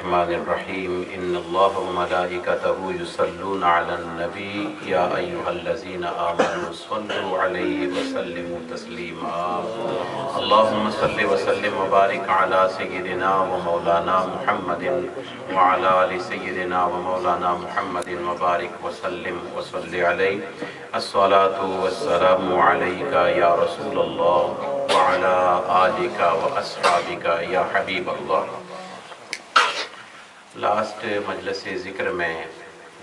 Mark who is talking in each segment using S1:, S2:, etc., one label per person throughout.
S1: الرحمن الرحیم ان اللہ وملائکتہ یصلون علی النبی یا ایھا الذین آمنوا صلوا علیہ وسلموا تسلیما اللہم صل وسلم وبارک علی سیدنا و مولانا محمد وعلی آل سیدنا و مولانا محمد وبارک وسلم وصلی علیہ الصلاۃ والسلام علیک یا رسول اللہ وعلی آلک و اصحابک یا حبیب اللہ۔ لاسٹ مجلس ذکر میں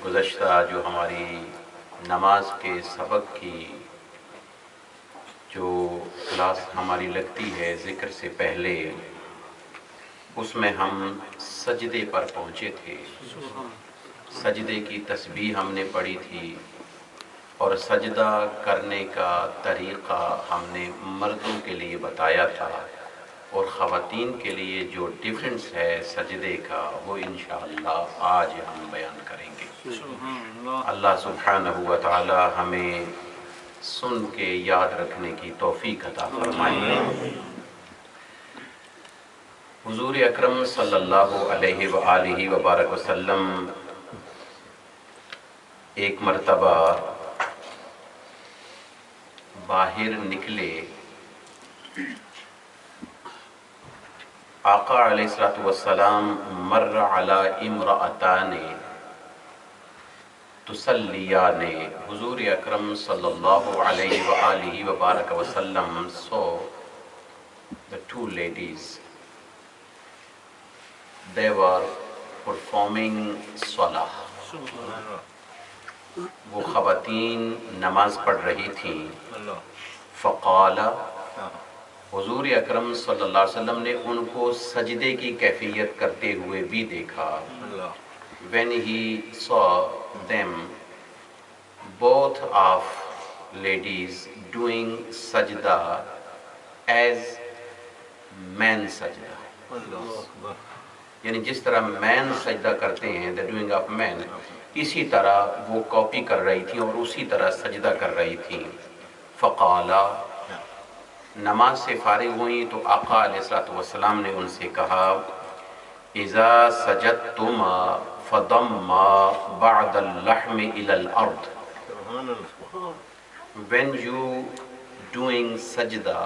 S1: گزشتہ جو ہماری نماز کے سبق کی جو کلاس ہماری لگتی ہے ذکر سے پہلے، اس میں ہم سجدے پر پہنچے تھے۔ سجدے کی تسبیح ہم نے پڑھی تھی اور سجدہ کرنے کا طریقہ ہم نے مردوں کے لیے بتایا تھا، اور خواتین کے لیے جو ڈیفرنس ہے سجدے کا وہ انشاءاللہ آج ہم بیان کریں گے۔ اللہ سبحانہ و تعالی ہمیں سن کے یاد رکھنے کی توفیق عطا فرمائے۔ حضور اکرم صلی اللہ علیہ وآلہ وبارک وسلم ایک مرتبہ باہر نکلے۔ آقا علیہ السلام مر علی امرأتان تصلیان، حضور اکرم صلی اللہ علیہ وآلہ وبارک وسلم saw the two ladies. They were performing صلاح۔ وہ خواتین نماز پڑھ رہی تھیں۔ فقال، حضور اکرم صلی اللہ علیہ وسلم نے ان کو سجدے کی کیفیت کرتے ہوئے بھی دیکھا۔ When he saw them, both of ladies doing sajda as men sajda، یعنی جس طرح مین سجدہ کرتے ہیں the doing of men، اسی طرح وہ کاپی کر رہی تھی اور اسی طرح سجدہ کر رہی تھی۔ فقالا، نماز سے فارغ ہوئیں تو آقا علیہ السلام نے ان سے کہا، اذا سجدتما فضما بعد اللحم الى الارض، when you doing سجدہ،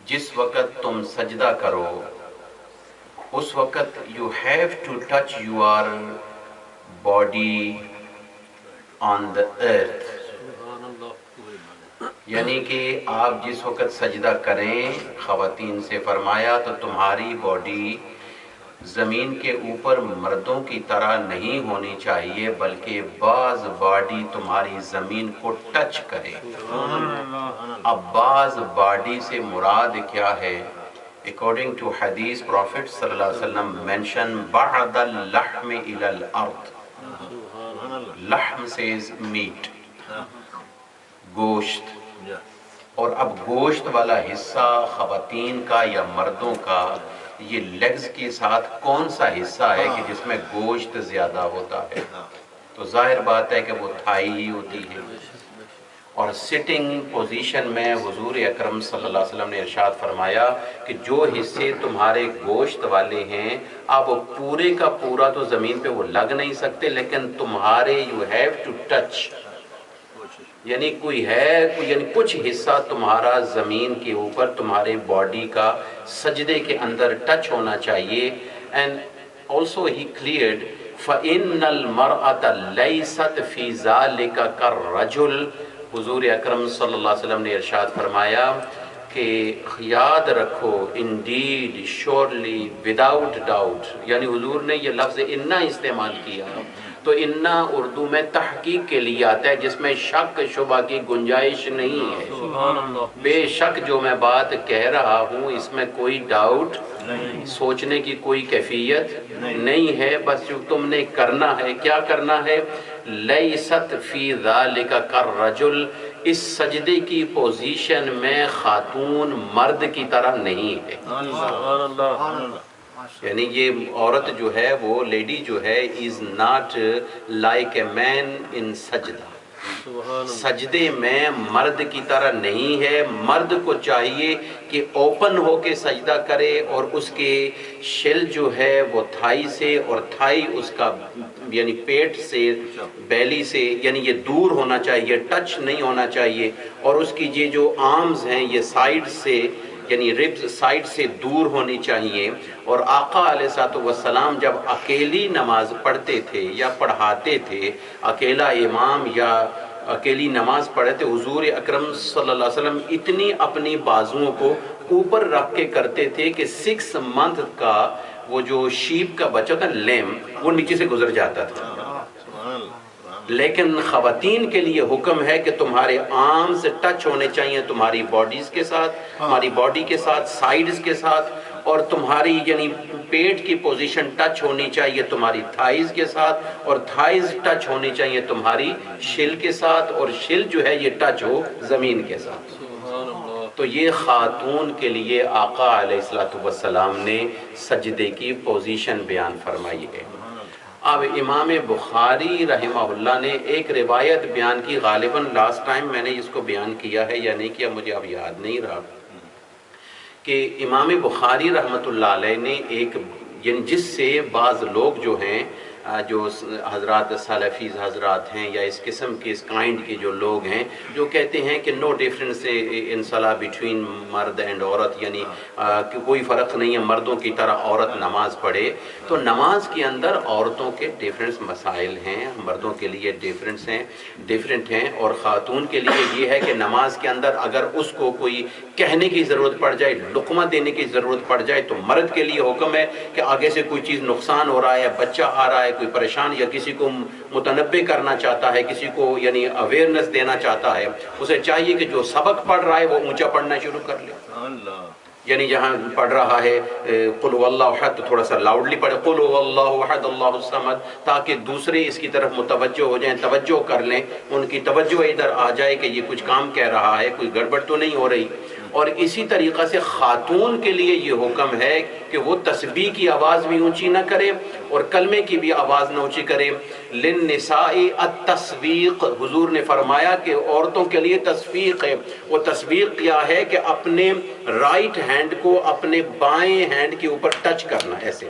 S1: جس وقت تم سجدہ کرو اس وقت you have to touch your body on the earth، یعنی کہ آپ جس وقت سجدہ کریں، خواتین سے فرمایا تو تمہاری باڈی زمین کے اوپر مردوں کی طرح نہیں ہونی چاہیے، بلکہ بعض باڈی تمہاری زمین کو ٹچ کرے۔ اب بعض باڈی سے مراد کیا ہے؟ According to hadith, Prophet صلی اللہ علیہ وسلم mention بعد اللحم الى الارض۔ لحم says meat، گوشت، اور اب گوشت والا حصہ خواتین کا یا مردوں کا، یہ لیگز کے ساتھ کون سا حصہ ہے کہ جس میں گوشت زیادہ ہوتا ہے؟ تو ظاہر بات ہے کہ وہ تھائی ہی ہوتی ہے۔ اور سٹنگ پوزیشن میں حضور اکرم صلی اللہ علیہ وسلم نے ارشاد فرمایا کہ جو حصے تمہارے گوشت والے ہیں اب پورے کا پورا تو زمین پہ وہ لگ نہیں سکتے، لیکن تمہارے you have to touch، یعنی یعنی کچھ حصہ تمہارا زمین کے اوپر تمہارے باڈی کا سجدے کے اندر ٹچ ہونا چاہیے۔ and also he cleared فَإِنَّ الْمَرْأَةَ لَيْسَتْ فِي ذَلِكَ كَالرَّجُلِ، حضور اکرم صلی اللہ علیہ وسلم نے ارشاد فرمایا کہ یاد رکھو، indeed surely without doubt، یعنی حضور نے یہ لفظ انا استعمال کیا، تو انا اردو میں تحقیق کے لیے آتا ہے جس میں شک شبہ کی گنجائش نہیں ہے۔ بے شک جو میں بات کہہ رہا ہوں اس میں کوئی ڈاؤٹ، سوچنے کی کوئی کیفیت نہیں ہے، بس جو تم نے کرنا ہے کیا کرنا ہے؟ لیست فی ذالک کالرجل، اس سجدے کی پوزیشن میں خاتون مرد کی طرح نہیں ہے۔ یعنی یہ عورت جو ہے، وہ لیڈی جو ہے، is not like a man in سجدہ۔ سجدے میں مرد کی طرح نہیں ہے. مرد کو چاہیے کہ اوپن ہو کے سجدہ کرے اور اس کے شل جو ہے وہ تھائی سے اور تھائی اس کا یعنی پیٹ سے بیلی سے یعنی یہ دور ہونا چاہیے, ٹچ نہیں ہونا چاہیے. اور اس کی یہ جو آرمز ہیں یہ سائیڈ سے یعنی ربز سائیڈ سے دور ہونی چاہیے. اور آقا علیہ السلام جب اکیلی نماز پڑھتے تھے یا پڑھاتے تھے, اکیلا امام یا اکیلی نماز پڑھے تھے, حضور اکرم صلی اللہ علیہ وسلم اتنی اپنی بازوؤں کو اوپر رکھ کے کرتے تھے کہ 6 منتھ کا وہ جو شیپ کا بچہ تھا لیم وہ نیچے سے گزر جاتا تھا. لیکن خواتین کے لیے حکم ہے کہ تمہارے آرمز ٹچ ہونے چاہیے تمہاری باڈیز کے ساتھ, تمہاری باڈی کے ساتھ, سائیڈز کے ساتھ, اور تمہاری یعنی پیٹ کی پوزیشن ٹچ ہونی چاہیے تمہاری تھائز کے ساتھ, اور تھائز ٹچ ہونی چاہیے تمہاری شل کے ساتھ, اور شل جو ہے یہ ٹچ ہو زمین کے ساتھ. تو یہ خاتون کے لیے آقا علیہ السلام نے سجدے کی پوزیشن بیان فرمائی ہے. اب امام بخاری رحمہ اللہ نے ایک روایت بیان کی, غالباً لاسٹ ٹائم میں نے اس کو بیان کیا ہے یا نہیں کیا مجھے اب یاد نہیں رہا, کہ امام بخاری رحمۃ اللہ علیہ نے ایک یعنی جس سے بعض لوگ جو ہیں جو حضرات سلفیز حضرات ہیں یا اس قسم کے اس کائنڈ کے جو لوگ ہیں جو کہتے ہیں کہ نو ڈیفرنس ان صلاح بٹوین مرد اینڈ عورت, یعنی کہ کوئی فرق نہیں ہے مردوں کی طرح عورت نماز پڑھے. تو نماز کے اندر عورتوں کے ڈیفرنس مسائل ہیں, مردوں کے لیے ڈیفرنٹ ہیں, اور خاتون کے لیے یہ ہے کہ نماز کے اندر اگر اس کو کوئی کہنے کی ضرورت پڑ جائے, لقمہ دینے کی ضرورت پڑ جائے, تو مرد کے لیے حکم ہے کہ آگے سے کوئی چیز نقصان ہو رہا ہے, بچہ آ رہا ہے, کوئی پریشان یا کسی کو متنبع کرنا چاہتا ہے, کسی کو یعنی اویئرنس دینا چاہتا ہے, اسے چاہیے کہ جو سبق پڑھ رہا ہے وہ اونچا پڑھنا شروع کر لے. یعنی جہاں پڑھ رہا ہے قل هو اللہ احد تو تھوڑا سا لاؤڈلی پڑھے قل هو اللہ احد اللہ الصمد, تاکہ دوسرے اس کی طرف متوجہ ہو جائیں, توجہ کر لیں, ان کی توجہ ادھر آ جائے کہ یہ کچھ کام کہہ رہا ہے, کوئی گڑبڑ تو نہیں ہو رہی. اور اسی طریقہ سے خاتون کے لیے یہ حکم ہے کہ وہ تسبیح کی آواز بھی اونچی نہ کرے اور کلمے کی بھی آواز نہ اونچی کرے. للنساء التصویق, حضور نے فرمایا کہ عورتوں کے لیے تصفیق ہے. وہ تصفیق کیا ہے کہ اپنے رائٹ ہینڈ کو اپنے بائیں ہینڈ کے اوپر ٹچ کرنا, ایسے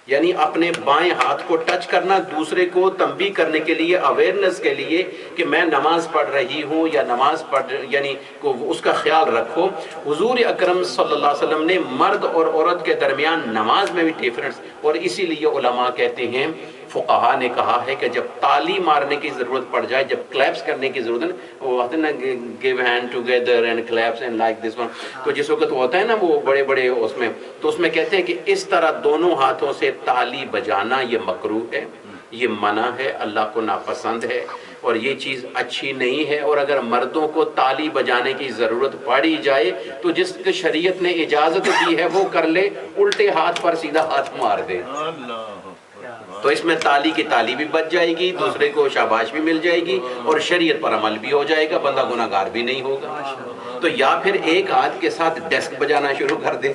S1: یعنی اپنے بائیں ہاتھ کو ٹچ کرنا, دوسرے کو تنبیہ کرنے کے لیے, اویئرنس کے لیے کہ میں نماز پڑھ رہی ہوں یا نماز پڑھ یعنی اس کا خیال رکھو. حضور اکرم صلی اللہ علیہ وسلم نے مرد اور عورت کے درمیان نماز میں بھی ڈیفرنس, اور اسی لیے علماء کہتے ہیں, فقہا نے کہا ہے کہ جب تالی مارنے کی ضرورت پڑ جائے, جب کلیپس کرنے کی ضرورت ہے, وہ ہوتا ہے نا give hand together and collapse and like this one, تو جس وقت ہوتا ہے نا وہ بڑے بڑے اس میں, تو اس میں کہتے ہیں کہ اس طرح دونوں ہاتھوں سے تالی بجانا یہ مکروہ ہے, یہ منع ہے, اللہ کو ناپسند ہے, اور یہ چیز اچھی نہیں ہے. اور اگر مردوں کو تالی بجانے کی ضرورت پڑی جائے تو جس کی شریعت نے اجازت دی ہے وہ کر لے, الٹے ہاتھ پر سیدھا ہاتھ مار دے, تو اس میں تالی کی تالی بھی بچ جائے گی, دوسرے کو شاباش بھی مل جائے گی, اور شریعت پر عمل بھی ہو جائے گا, بندہ گناہ گار بھی نہیں ہوگا. تو یا پھر ایک ہاتھ کے ساتھ ڈیسک بجانا شروع کر دے.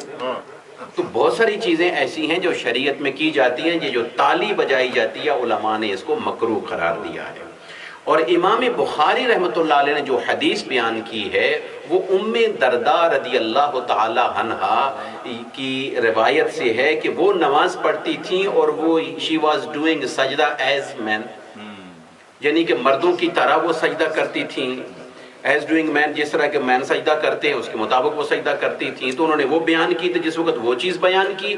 S1: تو بہت ساری چیزیں ایسی ہیں جو شریعت میں کی جاتی ہیں, یہ جو تالی بجائی جاتی ہے علماء نے اس کو مکروہ قرار دیا ہے. اور امام بخاری رحمۃ اللہ علیہ نے جو حدیث بیان کی ہے وہ ام درداء رضی اللہ تعالی عنہا کی روایت سے ہے کہ وہ نماز پڑھتی تھیں اور وہ she was doing سجدہ as men, یعنی کہ مردوں کی طرح وہ سجدہ کرتی تھیں, ایز ڈوئنگ مین, جس طرح کہ مین سجدہ کرتے ہیں اس کے مطابق وہ سجدہ کرتی تھیں. تو انہوں نے وہ بیان کی تھی, جس وقت وہ چیز بیان کی.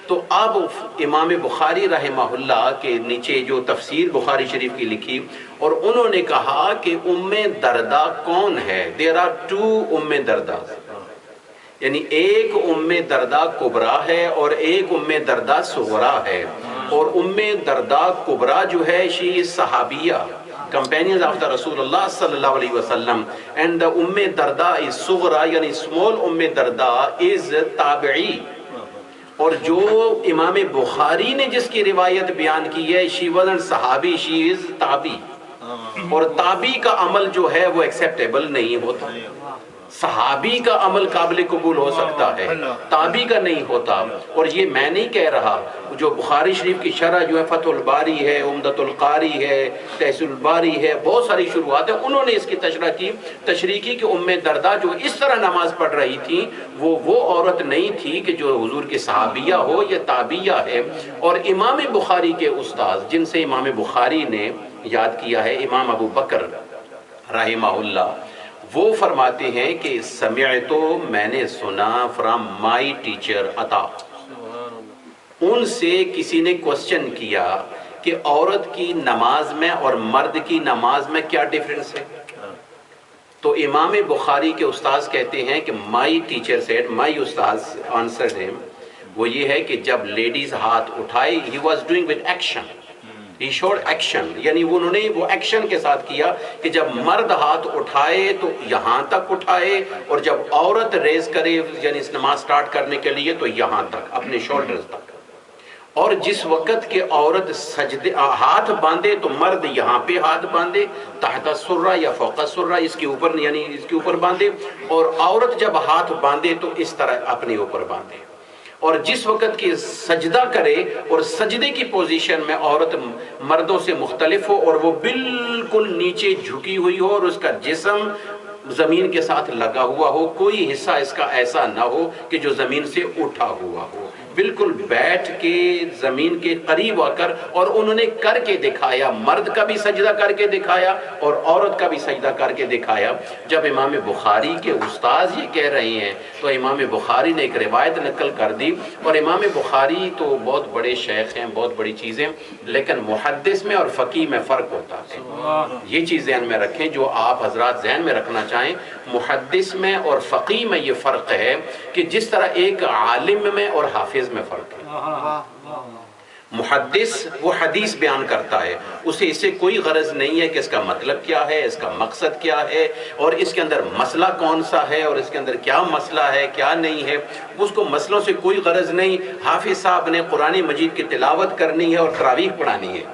S1: تو اب امام بخاری رحمہ اللہ کے نیچے جو تفسیر بخاری شریف کی لکھی, اور انہوں نے کہا کہ ام درداء کون ہے. دیر آر ٹو ام درداء, یعنی ایک ام درداء کبریٰ ہے اور ایک ام درداء صغریٰ ہے. اور ام درداء کبریٰ جو ہے she is صحابیہ, companions of the رسول اللہ صلی اللہ علیہ وسلم, and the ام درداء is صغریٰ یعنی small ام درداء is تابعی. اور جو امام بخاری نے جس کی روایت بیان کی ہے she wasn't صحابی, she is تابعی, اور تابعی کا عمل جو ہے وہ ایکسیپٹیبل نہیں ہوتا. صحابی کا عمل قابل قبول ہو سکتا ہے، تابعی کا نہیں ہوتا۔ اور یہ میں نہیں کہہ رہا، جو بخاری شریف کی شرح جو ہے فتح الباری ہے، عمدۃ القاری ہے، تحصیل الباری ہے، بہت ساری شروحات ہیں، انہوں نے اس کی تشریح کی کہ ام درداء جو اس طرح نماز پڑھ رہی تھی وہ عورت نہیں تھی کہ جو حضور کی صحابیہ ہو یا تابعیہ ہے۔ اور امام بخاری کے استاذ جن سے امام بخاری نے یاد کیا ہے، امام ابو بکر رحمہ اللہ، وہ فرماتے ہیں کہ سمعتو، میں نے سنا، فرام مائی ٹیچر عطا، ان سے کسی نے کوسچن کیا کہ عورت کی نماز میں اور مرد کی نماز میں کیا ڈیفرنس ہے؟ تو امام بخاری کے استاذ کہتے ہیں کہ مائی ٹیچر سیڈ، مائی استاذ آنسرڈ ہم، وہ یہ ہے کہ جب لیڈیز ہاتھ اٹھائے، he was doing with action, he should action, یعنی انہوں نے وہ ایکشن کے ساتھ کیا کہ جب مرد ہاتھ اٹھائے تو یہاں تک اٹھائے، اور جب عورت ریز کرے یعنی اس نماز سٹارٹ کرنے کے لیے تو یہاں تک، اپنے شولڈرز تک۔ اور جس وقت کہ عورت سجدے ہاتھ باندھے تو مرد یہاں پہ ہاتھ باندھے، تحت السرہ یا فوق السرہ، اس کے اوپر یعنی اس کے اوپر باندھے، اور عورت جب ہاتھ باندھے تو اس طرح اپنے اوپر باندھے۔ اور جس وقت کی سجدہ کرے اور سجدے کی پوزیشن میں عورت مردوں سے مختلف ہو، اور وہ بالکل نیچے جھکی ہوئی ہو اور اس کا جسم زمین کے ساتھ لگا ہوا ہو، کوئی حصہ اس کا ایسا نہ ہو کہ جو زمین سے اٹھا ہوا ہو، بالکل بیٹھ کے زمین کے قریب آ کر، اور انہوں نے کر کے دکھایا، مرد کا بھی سجدہ کر کے دکھایا اور عورت کا بھی سجدہ کر کے دکھایا۔ جب امام بخاری کے استاذ یہ کہہ رہے ہیں تو امام بخاری نے ایک روایت نقل کر دی، اور امام بخاری تو بہت بڑے شیخ ہیں، بہت بڑی چیزیں، لیکن محدث میں اور فقیہ میں فرق ہوتا ہے۔ یہ چیز ذہن میں رکھیں، جو آپ حضرات ذہن میں رکھنا چاہیں، محدث میں اور فقیہ میں یہ فرق ہے کہ جس طرح ایک عالم میں اور حافظ میں فرق ہے۔ محدث وہ حدیث بیان کرتا ہے، اسے اس سے کوئی غرض نہیں ہے کہ اس کا مطلب کیا ہے، اس کا مقصد کیا ہے، اور اس کے اندر مسئلہ کون سا ہے، اور اس کے اندر کیا مسئلہ ہے کیا نہیں ہے، اس کو مسئلوں سے کوئی غرض نہیں۔ حافظ صاحب نے قرآن مجید کی تلاوت کرنی ہے اور تراویح پڑھانی ہے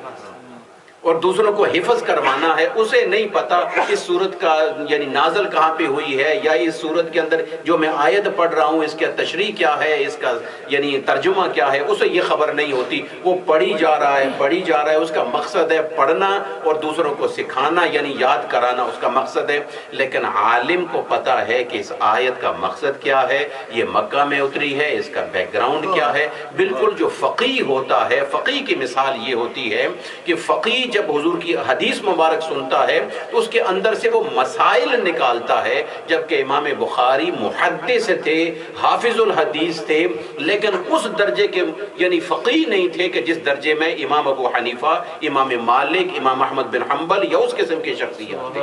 S1: اور دوسروں کو حفظ کروانا ہے، اسے نہیں پتا اس صورت کا یعنی نازل کہاں پہ ہوئی ہے، یا اس صورت کے اندر جو میں آیت پڑھ رہا ہوں اس کا تشریح کیا ہے، اس کا یعنی ترجمہ کیا ہے، اسے یہ خبر نہیں ہوتی۔ وہ پڑھی جا رہا ہے، اس کا مقصد ہے پڑھنا اور دوسروں کو سکھانا یعنی یاد کرانا، اس کا مقصد ہے۔ لیکن عالم کو پتا ہے کہ اس آیت کا مقصد کیا ہے، یہ مکہ میں اتری ہے، اس کا بیک گراؤنڈ کیا ہے۔ بالکل جو فقیہ ہوتا ہے، فقیہ کی مثال یہ ہوتی ہے کہ فقیہ جب حضور کی حدیث مبارک سنتا ہے تو اس کے اندر سے وہ مسائل نکالتا ہے، جبکہ امام بخاری محدث تھے، حافظ الحدیث تھے، لیکن اس درجے کے یعنی فقیہ نہیں تھے کہ جس درجے میں امام ابو حنیفہ، امام مالک، امام احمد بن حنبل یا اس قسم کی شخصیت تھے۔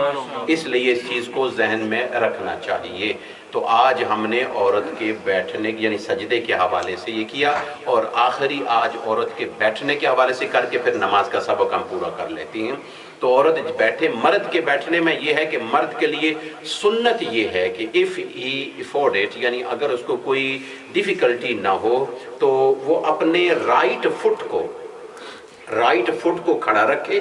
S1: اس لیے اس چیز کو ذہن میں رکھنا چاہیے۔ تو آج ہم نے عورت کے بیٹھنے یعنی سجدے کے حوالے سے یہ کیا، اور آخری آج عورت کے بیٹھنے کے حوالے سے کر کے پھر نماز کا سبق ہم پورا کر لیتے ہیں۔ تو عورت بیٹھے، مرد کے بیٹھنے میں یہ ہے کہ مرد کے لیے سنت یہ ہے کہ if he afford it، یعنی اگر اس کو کوئی ڈیفیکلٹی نہ ہو تو وہ اپنے رائٹ فٹ کو کھڑا رکھے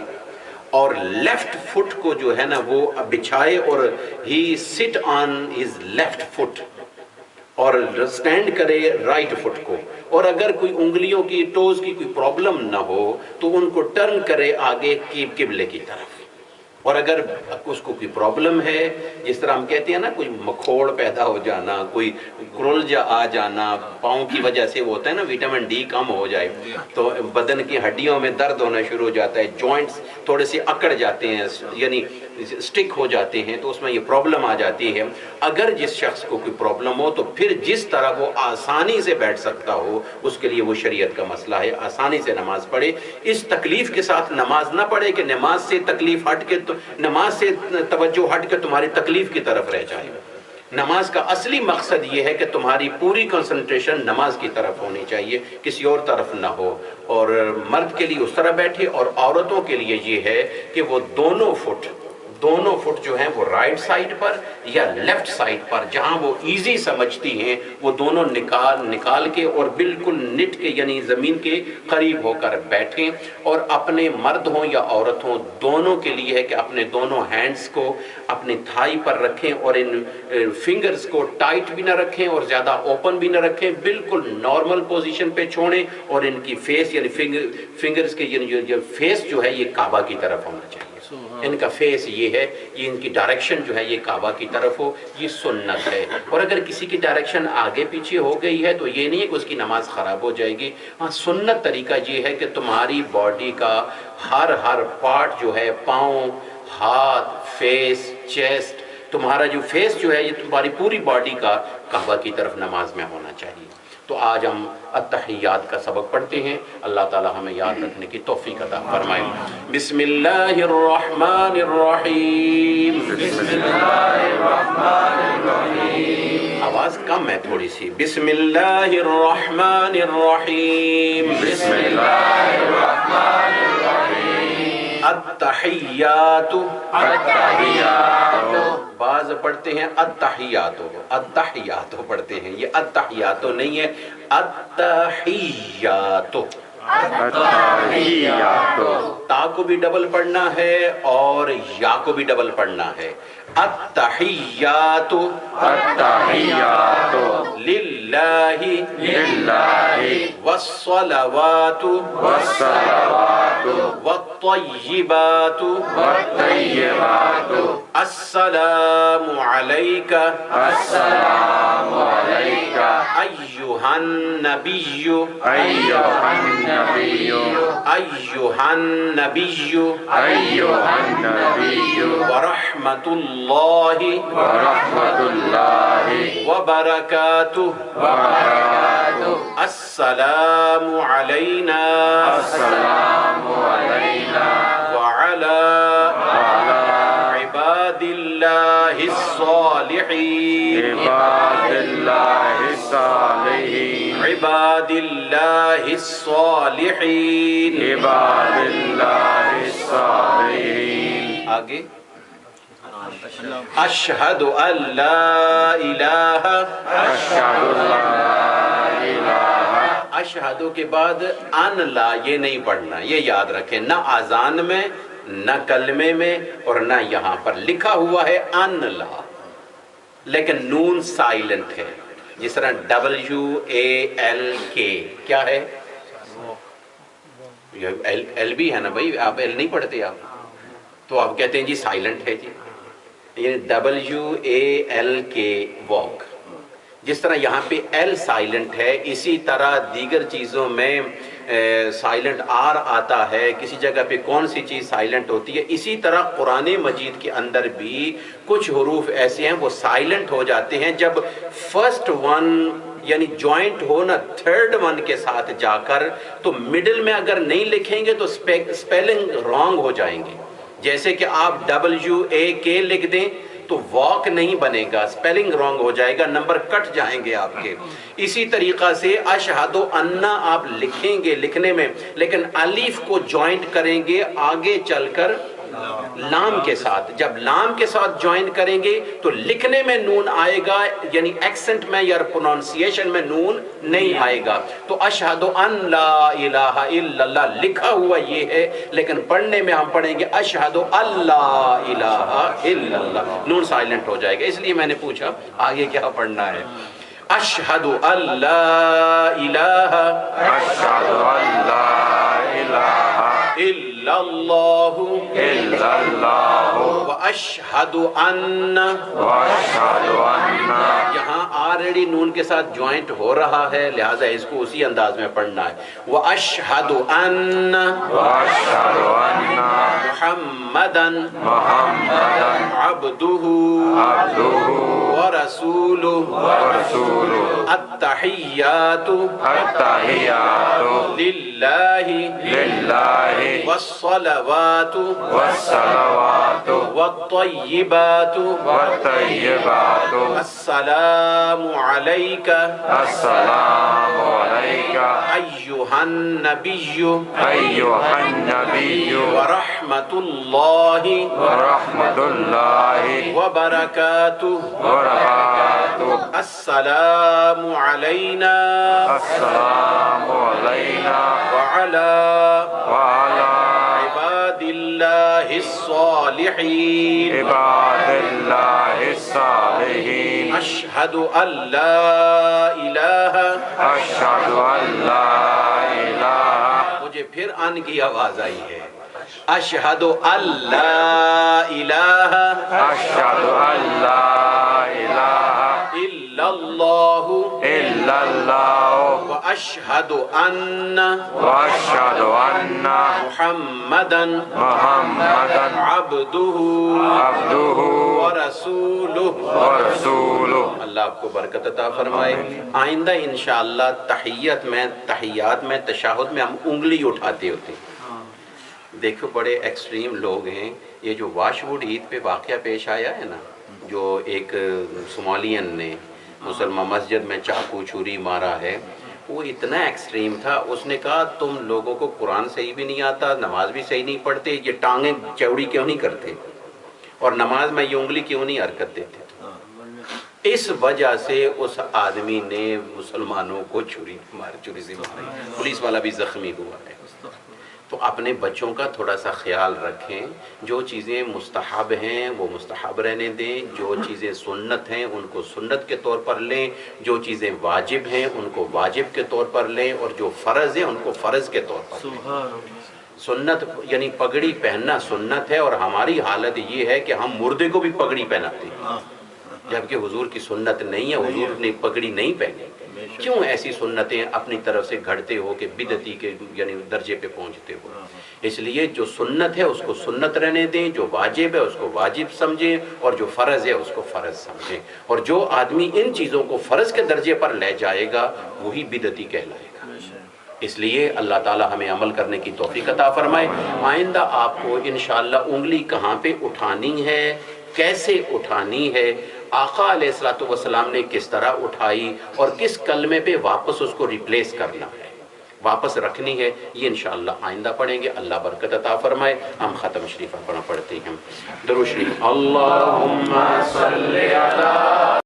S1: اور لیفٹ فٹ کو جو ہے نا وہ بچھائے، اور ہی سٹ آن ہز لیفٹ فٹ اور سٹینڈ کرے رائٹ فٹ کو، اور اگر کوئی انگلیوں کی ٹوز کی کوئی پرابلم نہ ہو تو ان کو ٹرن کرے آگے کی قبلے کی طرف۔ اور اگر اس کو کوئی پرابلم ہے، جس طرح ہم کہتے ہیں نا کوئی مکھوڑ پیدا ہو جانا، کوئی کرولجا آ جانا، پاؤں کی وجہ سے وہ ہوتا ہے نا وٹامن ڈی کم ہو جائے تو بدن کی ہڈیوں میں درد ہونا شروع ہو جاتا ہے، جوائنٹس تھوڑے سے اکڑ جاتے ہیں یعنی سٹک ہو جاتے ہیں، تو اس میں یہ پرابلم آ جاتی ہے۔ اگر جس شخص کو کوئی پرابلم ہو تو پھر جس طرح وہ آسانی سے بیٹھ سکتا ہو اس کے لیے وہ شریعت کا مسئلہ ہے، آسانی سے نماز پڑھے، اس تکلیف کے ساتھ نماز نہ پڑھے کہ نماز سے تکلیف ہٹ کے نماز سے توجہ ہٹ کے تمہاری تکلیف کی طرف رہ جائے۔ نماز کا اصلی مقصد یہ ہے کہ تمہاری پوری کنسنٹریشن نماز کی طرف ہونی چاہیے، کسی اور طرف نہ ہو۔ اور مرد کے لیے اس طرح بیٹھے، اور عورتوں کے لیے یہ ہے کہ وہ دونوں دونوں فٹ جو ہیں وہ رائٹ سائڈ پر یا لیفٹ سائڈ پر، جہاں وہ ایزی سمجھتی ہیں وہ دونوں نکال کے اور بالکل نٹ کے یعنی زمین کے قریب ہو کر بیٹھیں، اور اپنے مرد ہوں یا عورت ہوں دونوں کے لیے ہے کہ اپنے دونوں ہینڈز کو اپنی تھائی پر رکھیں اور ان فنگرز کو ٹائٹ بھی نہ رکھیں اور زیادہ اوپن بھی نہ رکھیں، بالکل نارمل پوزیشن پہ چھوڑیں، اور ان کی فیس یعنی فنگرز کے یعنی فیس جو ہے یہ کعبہ کی طرف ہونا چاہیے، ان کا فیس یہ ہے، یہ ان کی ڈائریکشن جو ہے یہ کعبہ کی طرف ہو، یہ سنت ہے۔ اور اگر کسی کی ڈائریکشن آگے پیچھے ہو گئی ہے تو یہ نہیں ہے کہ اس کی نماز خراب ہو جائے گی، ہاں سنت طریقہ یہ ہے کہ تمہاری باڈی کا ہر پارٹ جو ہے، پاؤں، ہاتھ، فیس، چیسٹ، تمہارا جو فیس جو ہے یہ تمہاری پوری باڈی کا کعبہ کی طرف نماز میں ہونا چاہیے۔ تو آج ہم التحیات کا سبق پڑھتے ہیں، اللہ تعالی ہمیں یاد رکھنے کی توفیق عطا فرمائے۔ بسم اللہ الرحمن الرحیم، بسم اللہ الرحمن الرحیم، آواز کم ہے تھوڑی سی، بسم اللہ الرحمن الرحیم، بسم اللہ الرحمن الرحیم، التحیات، بعض پڑھتے ہیں التحیات پڑھتے ہیں، یہ التحیات نہیں ہے، التحیات، تا کو بھی ڈبل پڑھنا ہے اور یا کو بھی ڈبل پڑھنا ہے، التحیات للہ والصلوات والطیبات السلام علیک ایہا النبی ورحمۃ اللہ وبرکاتہ، السلام علینا وعلی عباد اللہ الصالحین، عباد اللہ الصالحین، آگے اشہد ان لا الہ، اشہدو کے بعد ان لا یہ نہیں پڑھنا، یہ یاد رکھیں، نہ آذان میں نہ کلمے میں اور نہ یہاں پر لکھا ہوا ہے ان لا، لیکن نون سائلنٹ ہے، جس طرح WALK کیا ہے، ایل بھی ہے نا بھائی، آپ ایل نہیں پڑھتے آپ، تو آپ کہتے ہیں جی سائلنٹ ہے جی، یہ WALK واک، جس طرح یہاں پہ ایل سائلنٹ ہے اسی طرح دیگر چیزوں میں سائلنٹ آر آتا ہے، کسی جگہ پہ کون سی چیز سائلنٹ ہوتی ہے، اسی طرح قرآن مجید کے اندر بھی کچھ حروف ایسے ہیں وہ سائلنٹ ہو جاتے ہیں جب فرسٹ ون یعنی جوائنٹ ہو نا تھرڈ ون کے ساتھ جا کر، تو مڈل میں اگر نہیں لکھیں گے تو سپیلنگ رانگ ہو جائیں گے، جیسے کہ آپ WAK لکھ دیں تو واک نہیں بنے گا، سپیلنگ رانگ ہو جائے گا، نمبر کٹ جائیں گے آپ کے۔ اسی طریقہ سے اشہد ان آپ لکھیں گے لکھنے میں، لیکن الف کو جوائنٹ کریں گے آگے چل کر لام کے ساتھ، جب لام کے ساتھ جوائن کریں گے تو لکھنے میں نون آئے گا، یعنی ایکسنٹ میں یا پروننسیشن میں نون نہیں آئے گا۔ تو اشہد ان لا الہ الا اللہ لکھا ہوا یہ ہے، لیکن پڑھنے میں ہم پڑھیں گے اشہد ان لا الہ الا اللہ، نون سائلنٹ ہو جائے گا، اس لیے میں نے پوچھا آگے کیا پڑھنا ہے، اشہد ان لا الہ الا اللہ واشہد ان، یہاں آلریڈی نون کے ساتھ جوائنٹ ہو رہا ہے، لہٰذا اس کو اسی انداز میں پڑھنا ہے، واشہد ان محمدًا عبدہ ورسولہ، التحیات للہ والصلوات والطیبات والطيبات السلام عليك
S2: السلام عليك
S1: أيها النبي
S2: أيها النبي
S1: ورحمة الله
S2: ورحمة الله
S1: وبركاته
S2: وبركاته
S1: السلام علينا
S2: السلام علينا
S1: وعلى
S2: وعلى
S1: عباد الله الصالحين
S2: عباد الله الصالحين
S1: أشهد أن لا إله
S2: أشهد أن لا إله
S1: مجھے پھر ان کی آواز آئی ہے اشہد ان لا الہ
S2: أشهد أن لا إله
S1: الا اللہ
S2: إلا الله
S1: واشہد ان
S2: وأشهد أن
S1: محمدا
S2: محمدا
S1: عبدہ
S2: عبده
S1: ورسولہ
S2: ورسوله.
S1: اللہ آپ کو برکت عطا فرمائے. آئندہ انشاءاللہ تحیات میں تشہد میں ہم انگلی اٹھاتے ہوتے ہیں. دیکھو بڑے ایکسٹریم لوگ ہیں. یہ جو واش ووڈ عید پہ واقعہ پیش آیا ہے نا، جو ایک صومالین نے مسلمان مسجد میں چاقو چھری مارا ہے، وہ اتنا ایکسٹریم تھا. اس نے کہا تم لوگوں کو قرآن صحیح بھی نہیں آتا، نماز بھی صحیح نہیں پڑھتے، یہ ٹانگیں چوڑی کیوں نہیں کرتے اور نماز میں یہ انگلی کیوں نہیں حرکت دیتے. اس وجہ سے اس آدمی نے مسلمانوں کو چھری سے ماری. پولیس والا بھی زخمی ہوا ہے. تو اپنے بچوں کا تھوڑا سا خیال رکھیں. جو چیزیں مستحب ہیں وہ مستحب رہنے دیں، جو چیزیں سنت ہیں ان کو سنت کے طور پر لیں، جو چیزیں واجب ہیں ان کو واجب کے طور پر لیں، اور جو فرض ہیں ان کو فرض کے طور پر لیں. سنت یعنی پگڑی پہننا سنت ہے، اور ہماری حالت یہ ہے کہ ہم مردے کو بھی پگڑی پہناتے ہیں، جبکہ حضور کی سنت نہیں ہے. حضور نے پگڑی نہیں پہنی. کیوں ایسی سنتیں اپنی طرف سے گھڑتے ہو کہ بدعتی کے یعنی درجے پہ پہنچتے ہو؟ اس لیے جو سنت ہے اس کو سنت رہنے دیں، جو واجب ہے اس کو واجب سمجھیں، اور جو فرض ہے اس کو فرض سمجھیں. اور جو آدمی ان چیزوں کو فرض کے درجے پر لے جائے گا وہی بدعتی کہلائے گا. اس لیے اللہ تعالی ہمیں عمل کرنے کی توفیق عطا فرمائے. آئندہ آپ کو انشاءاللہ انگلی کہاں پہ اٹھانی ہے، کیسے اٹھانی ہے، آقا علیہ السلام نے کس طرح اٹھائی، اور کس کلمے پہ واپس اس کو ریپلیس کرنا ہے، واپس رکھنی ہے، یہ انشاءاللہ آئندہ پڑھیں گے. اللہ برکت عطا فرمائے. ہم ختم شریف اپنا پڑھتے ہیں. درود شریف. اللہم صلی علی